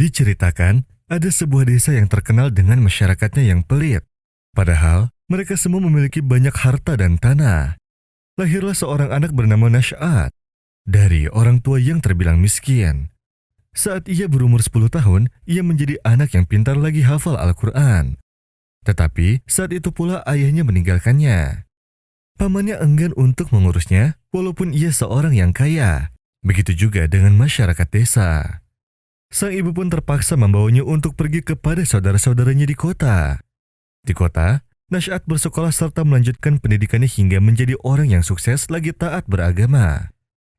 Diceritakan, ada sebuah desa yang terkenal dengan masyarakatnya yang pelit. Padahal, mereka semua memiliki banyak harta dan tanah. Lahirlah seorang anak bernama Nash'at, dari orang tua yang terbilang miskin. Saat ia berumur 10 tahun, ia menjadi anak yang pintar lagi hafal Al-Quran. Tetapi, saat itu pula ayahnya meninggalkannya. Pamannya enggan untuk mengurusnya, walaupun ia seorang yang kaya. Begitu juga dengan masyarakat desa. Sang ibu pun terpaksa membawanya untuk pergi kepada saudara-saudaranya di kota. Di kota, Nash'at bersekolah serta melanjutkan pendidikannya hingga menjadi orang yang sukses lagi taat beragama.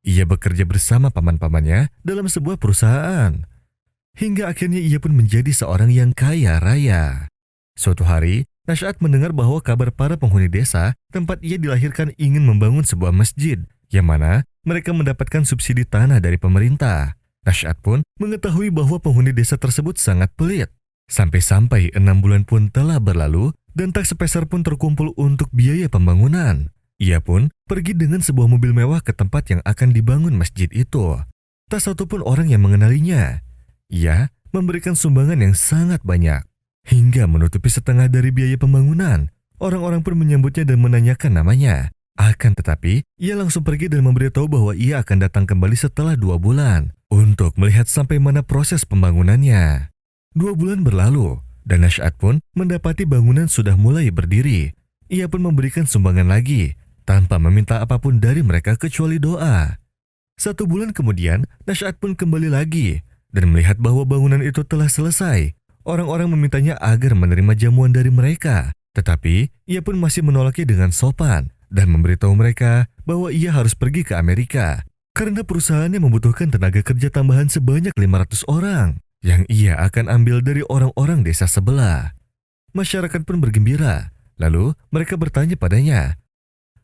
Ia bekerja bersama paman-pamannya dalam sebuah perusahaan. Hingga akhirnya ia pun menjadi seorang yang kaya raya. Suatu hari, Nash'at mendengar bahwa kabar para penghuni desa tempat ia dilahirkan ingin membangun sebuah masjid, yang mana mereka mendapatkan subsidi tanah dari pemerintah. Nash'at pun mengetahui bahwa penghuni desa tersebut sangat pelit. Sampai-sampai 6 bulan pun telah berlalu dan tak sepeser pun terkumpul untuk biaya pembangunan. Ia pun pergi dengan sebuah mobil mewah ke tempat yang akan dibangun masjid itu. Tak satu pun orang yang mengenalinya. Ia memberikan sumbangan yang sangat banyak. Hingga menutupi setengah dari biaya pembangunan. Orang-orang pun menyambutnya dan menanyakan namanya. Akan tetapi, ia langsung pergi dan memberitahu bahwa ia akan datang kembali setelah 2 bulan untuk melihat sampai mana proses pembangunannya. 2 bulan berlalu, dan Nash'at pun mendapati bangunan sudah mulai berdiri. Ia pun memberikan sumbangan lagi, tanpa meminta apapun dari mereka kecuali doa. 1 bulan kemudian, Nash'at pun kembali lagi, dan melihat bahwa bangunan itu telah selesai. Orang-orang memintanya agar menerima jamuan dari mereka, tetapi ia pun masih menolaknya dengan sopan dan memberitahu mereka bahwa ia harus pergi ke Amerika karena perusahaannya membutuhkan tenaga kerja tambahan sebanyak 500 orang yang ia akan ambil dari orang-orang desa sebelah. Masyarakat pun bergembira, lalu mereka bertanya padanya,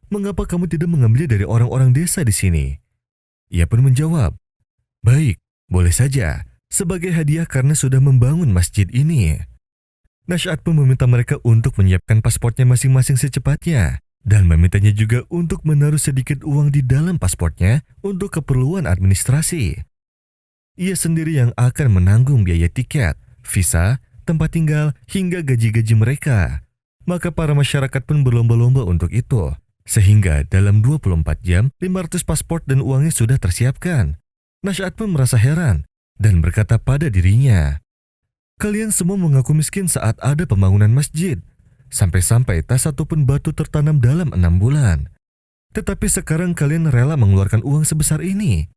"Mengapa kamu tidak mengambilnya dari orang-orang desa di sini?" Ia pun menjawab, "Baik, boleh saja. Sebagai hadiah karena sudah membangun masjid ini." Nash'at pun meminta mereka untuk menyiapkan pasportnya masing-masing secepatnya dan memintanya juga untuk menaruh sedikit uang di dalam pasportnya untuk keperluan administrasi. Ia sendiri yang akan menanggung biaya tiket, visa, tempat tinggal, hingga gaji-gaji mereka. Maka para masyarakat pun berlomba-lomba untuk itu, sehingga dalam 24 jam 500 pasport dan uangnya sudah tersiapkan. Nash'at pun merasa heran dan berkata pada dirinya, "Kalian semua mengaku miskin saat ada pembangunan masjid. Sampai-sampai tak satu pun batu tertanam dalam 6 bulan. Tetapi sekarang kalian rela mengeluarkan uang sebesar ini."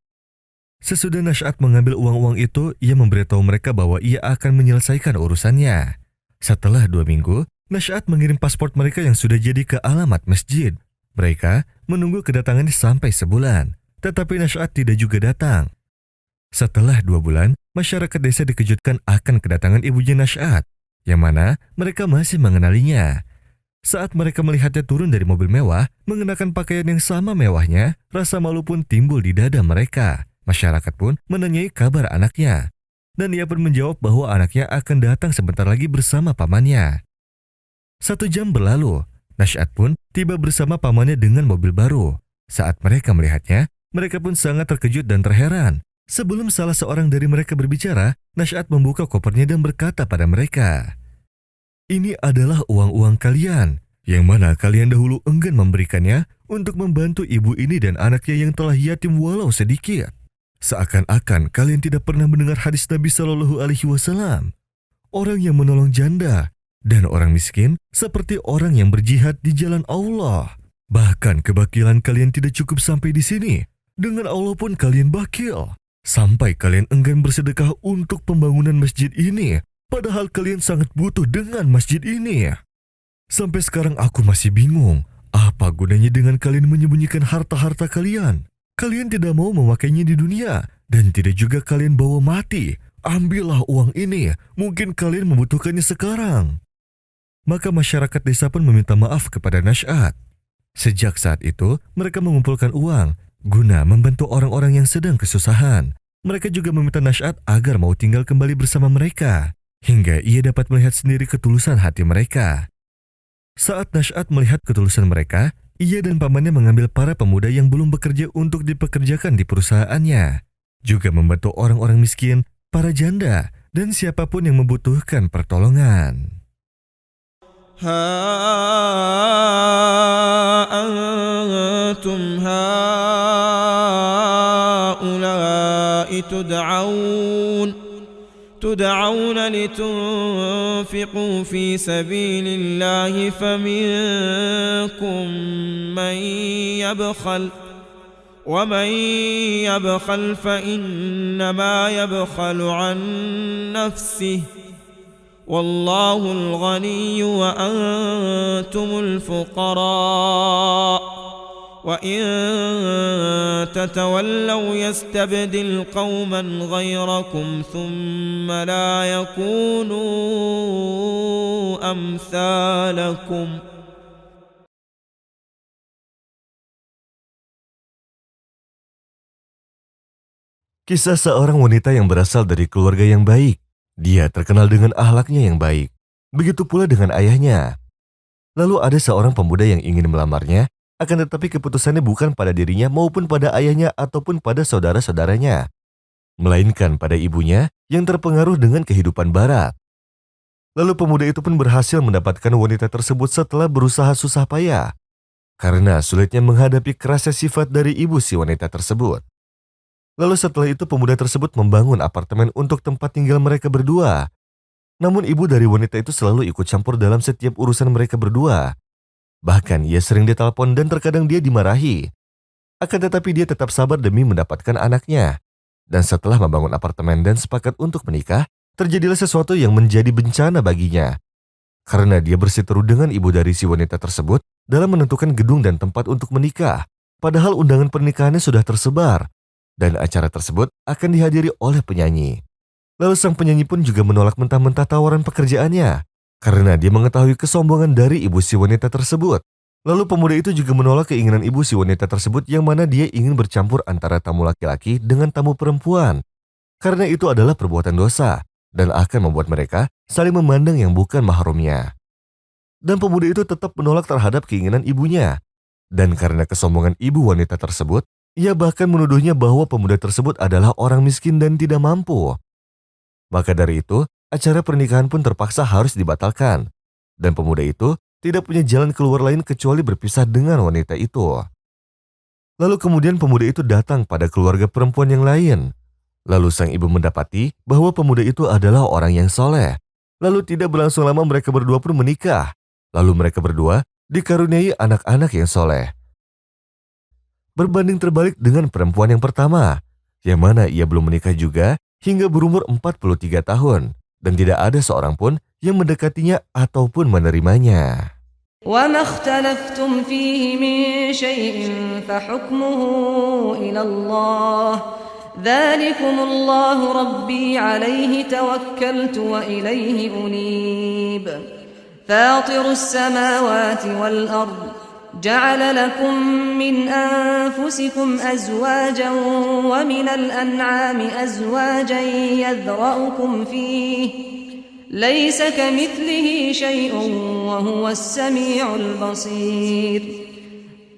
Sesudah Nash'at mengambil uang-uang itu, ia memberitahu mereka bahwa ia akan menyelesaikan urusannya. Setelah 2 minggu, Nash'at mengirim paspor mereka yang sudah jadi ke alamat masjid. Mereka menunggu kedatangannya sampai sebulan, tetapi Nash'at tidak juga datang. Setelah 2 bulan, masyarakat desa dikejutkan akan kedatangan ibunya Nash'at, yang mana mereka masih mengenalinya. Saat mereka melihatnya turun dari mobil mewah, mengenakan pakaian yang sama mewahnya, rasa malu pun timbul di dada mereka. Masyarakat pun menanyai kabar anaknya, dan ia pun menjawab bahwa anaknya akan datang sebentar lagi bersama pamannya. 1 jam berlalu, Nash'at pun tiba bersama pamannya dengan mobil baru. Saat mereka melihatnya, mereka pun sangat terkejut dan terheran. Sebelum salah seorang dari mereka berbicara, Nash'at membuka kopernya dan berkata pada mereka, "Ini adalah uang-uang kalian, yang mana kalian dahulu enggan memberikannya untuk membantu ibu ini dan anaknya yang telah yatim walau sedikit. Seakan-akan kalian tidak pernah mendengar hadis Nabi Shallallahu Alaihi Wasallam. Orang yang menolong janda dan orang miskin seperti orang yang berjihad di jalan Allah. Bahkan kebakilan kalian tidak cukup sampai di sini. Dengan Allah pun kalian bakil. Sampai kalian enggan bersedekah untuk pembangunan masjid ini, padahal kalian sangat butuh dengan masjid ini. Sampai sekarang aku masih bingung, apa gunanya dengan kalian menyembunyikan harta-harta kalian? Kalian tidak mau memakainya di dunia, dan tidak juga kalian bawa mati. Ambillah uang ini, mungkin kalian membutuhkannya sekarang." Maka masyarakat desa pun meminta maaf kepada Nash'at. Sejak saat itu, mereka mengumpulkan uang guna membantu orang-orang yang sedang kesusahan. Mereka juga meminta Nash'at agar mau tinggal kembali bersama mereka, hingga ia dapat melihat sendiri ketulusan hati mereka. Saat Nash'at melihat ketulusan mereka, ia dan pamannya mengambil para pemuda yang belum bekerja untuk dipekerjakan di perusahaannya, juga membantu orang-orang miskin, para janda, dan siapapun yang membutuhkan pertolongan. ها أنتم هؤلاء تدعون لتنفقوا في سبيل الله فمنكم من يبخل ومن يبخل فإنما يبخل عن نفسه والله الغني وأنتم الفقراء وإن تتولوا يستبدل قوما غيركم ثم لا يكونوا أمثالكم. Kisah seorang wanita yang berasal dari keluarga yang baik. Dia terkenal dengan akhlaknya yang baik. Begitu pula dengan ayahnya. Lalu ada seorang pemuda yang ingin melamarnya, akan tetapi keputusannya bukan pada dirinya maupun pada ayahnya ataupun pada saudara-saudaranya, melainkan pada ibunya yang terpengaruh dengan kehidupan barat. Lalu pemuda itu pun berhasil mendapatkan wanita tersebut setelah berusaha susah payah, karena sulitnya menghadapi kerasnya sifat dari ibu si wanita tersebut. Lalu setelah itu pemuda tersebut membangun apartemen untuk tempat tinggal mereka berdua. Namun ibu dari wanita itu selalu ikut campur dalam setiap urusan mereka berdua. Bahkan ia sering ditelepon dan terkadang dia dimarahi. Akan tetapi dia tetap sabar demi mendapatkan anaknya. Dan setelah membangun apartemen dan sepakat untuk menikah, terjadilah sesuatu yang menjadi bencana baginya. Karena dia bersiteru dengan ibu dari si wanita tersebut dalam menentukan gedung dan tempat untuk menikah. Padahal undangan pernikahannya sudah tersebar. Dan acara tersebut akan dihadiri oleh penyanyi. Lalu sang penyanyi pun juga menolak mentah-mentah tawaran pekerjaannya, karena dia mengetahui kesombongan dari ibu si wanita tersebut. Lalu pemuda itu juga menolak keinginan ibu si wanita tersebut yang mana dia ingin bercampur antara tamu laki-laki dengan tamu perempuan. Karena itu adalah perbuatan dosa, dan akan membuat mereka saling memandang yang bukan mahramnya. Dan pemuda itu tetap menolak terhadap keinginan ibunya. Dan karena kesombongan ibu wanita tersebut, ia bahkan menuduhnya bahwa pemuda tersebut adalah orang miskin dan tidak mampu. Maka dari itu, acara pernikahan pun terpaksa harus dibatalkan. Dan pemuda itu tidak punya jalan keluar lain kecuali berpisah dengan wanita itu. Lalu kemudian pemuda itu datang pada keluarga perempuan yang lain. Lalu sang ibu mendapati bahwa pemuda itu adalah orang yang soleh. Lalu tidak berlangsung lama mereka berdua pun menikah. Lalu mereka berdua dikaruniai anak-anak yang soleh. Berbanding terbalik dengan perempuan yang pertama, yang mana ia belum menikah juga hingga berumur 43 tahun, dan tidak ada seorang pun yang mendekatinya ataupun menerimanya. وَمَا اخْتَلَفْتُمْ فِيهِ مِنْ شَيْءٍ فَحُكْمُهُ إِلَى اللَّهِ ذَلِكُمُ اللَّهُ رَبِّي عَلَيْهِ تَوَكَّلْتُ وَإِلَيْهِ أُنِيبُ فَاطِرُ السَّمَاوَاتِ وَالْأَرْضِ جعل لكم من أنفسكم أزواجا ومن الأنعام أزواجا يذرأكم فيه ليس كمثله شيء وهو السميع البصير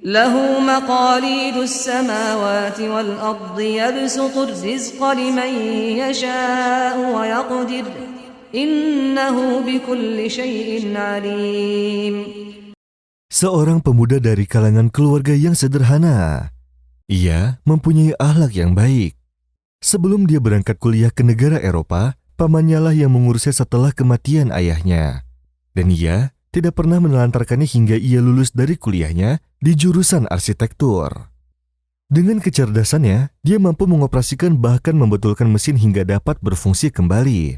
له مقاليد السماوات والأرض يبسط الرزق لمن يشاء ويقدر إنه بكل شيء عليم. Seorang pemuda dari kalangan keluarga yang sederhana. Ia mempunyai akhlak yang baik. Sebelum dia berangkat kuliah ke negara Eropa, pamannya lah yang mengurusnya setelah kematian ayahnya. Dan ia tidak pernah menelantarkannya hingga ia lulus dari kuliahnya di jurusan arsitektur. Dengan kecerdasannya, dia mampu mengoperasikan bahkan membetulkan mesin hingga dapat berfungsi kembali.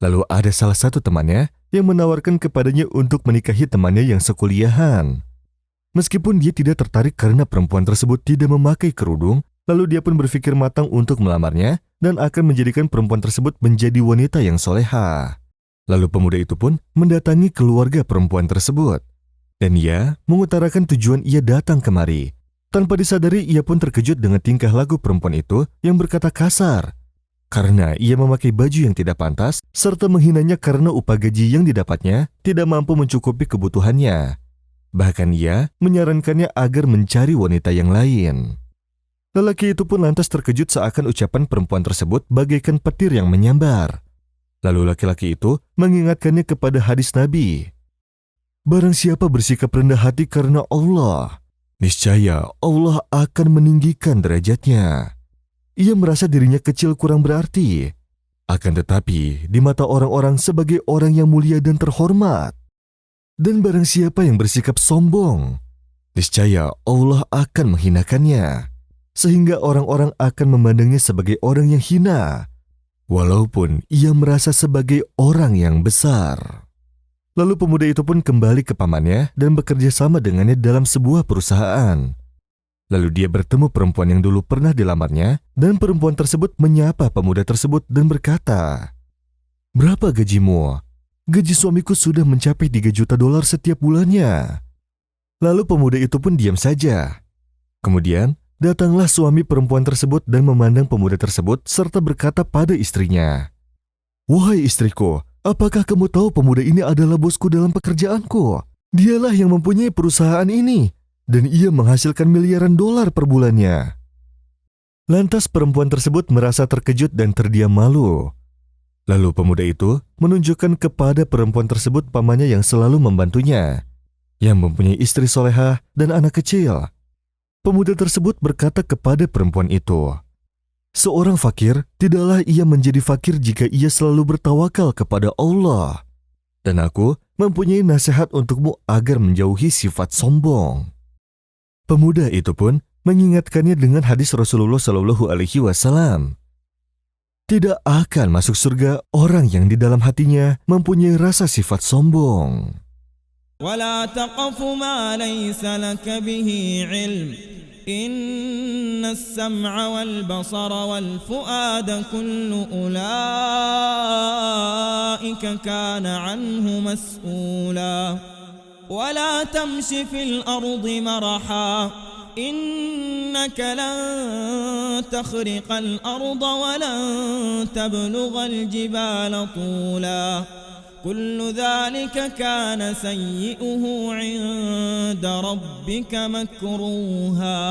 Lalu ada salah satu temannya yang menawarkan kepadanya untuk menikahi temannya yang sekuliahan. Meskipun dia tidak tertarik karena perempuan tersebut tidak memakai kerudung, lalu dia pun berpikir matang untuk melamarnya dan akan menjadikan perempuan tersebut menjadi wanita yang soleha. Lalu pemuda itu pun mendatangi keluarga perempuan tersebut. Dan ia mengutarakan tujuan ia datang kemari. Tanpa disadari ia pun terkejut dengan tingkah laku perempuan itu yang berkata kasar. Karena ia memakai baju yang tidak pantas, serta menghinanya karena upah gaji yang didapatnya tidak mampu mencukupi kebutuhannya. Bahkan ia menyarankannya agar mencari wanita yang lain. Lelaki itu pun lantas terkejut seakan ucapan perempuan tersebut bagaikan petir yang menyambar. Lalu laki-laki itu mengingatkannya kepada hadis Nabi. Barang siapa bersikap rendah hati karena Allah, niscaya Allah akan meninggikan derajatnya. Ia merasa dirinya kecil kurang berarti, akan tetapi di mata orang-orang sebagai orang yang mulia dan terhormat. Dan barang siapa yang bersikap sombong, niscaya Allah akan menghinakannya, sehingga orang-orang akan memandangnya sebagai orang yang hina, walaupun ia merasa sebagai orang yang besar. Lalu pemuda itu pun kembali ke pamannya dan bekerja sama dengannya dalam sebuah perusahaan. Lalu dia bertemu perempuan yang dulu pernah dilamarnya, dan perempuan tersebut menyapa pemuda tersebut dan berkata, "Berapa gajimu?" "Gaji suamiku sudah mencapai $3 juta setiap bulannya." Lalu pemuda itu pun diam saja. Kemudian datanglah suami perempuan tersebut dan memandang pemuda tersebut serta berkata pada istrinya, "Wahai istriku, apakah kamu tahu pemuda ini adalah bosku dalam pekerjaanku? Dialah yang mempunyai perusahaan ini, dan ia menghasilkan miliaran dolar per bulannya." Lantas perempuan tersebut merasa terkejut dan terdiam malu. Lalu pemuda itu menunjukkan kepada perempuan tersebut pamannya yang selalu membantunya, yang mempunyai istri solehah dan anak kecil. Pemuda tersebut berkata kepada perempuan itu, "Seorang fakir, tidaklah ia menjadi fakir jika ia selalu bertawakal kepada Allah. Dan aku mempunyai nasihat untukmu agar menjauhi sifat sombong." Pemuda itu pun mengingatkannya dengan hadis Rasulullah SAW. Tidak akan masuk surga orang yang di dalam hatinya mempunyai rasa sifat sombong. ولا تقف ما ليس لك به علم إن السمع والبصر والفؤاد كل أولئك كان عنه مسؤولا ولا تمش في الأرض مرحا إنك لن تخرق الأرض ولن تبلغ الجبال طولا كل ذلك كان سيئه عند ربك مكروها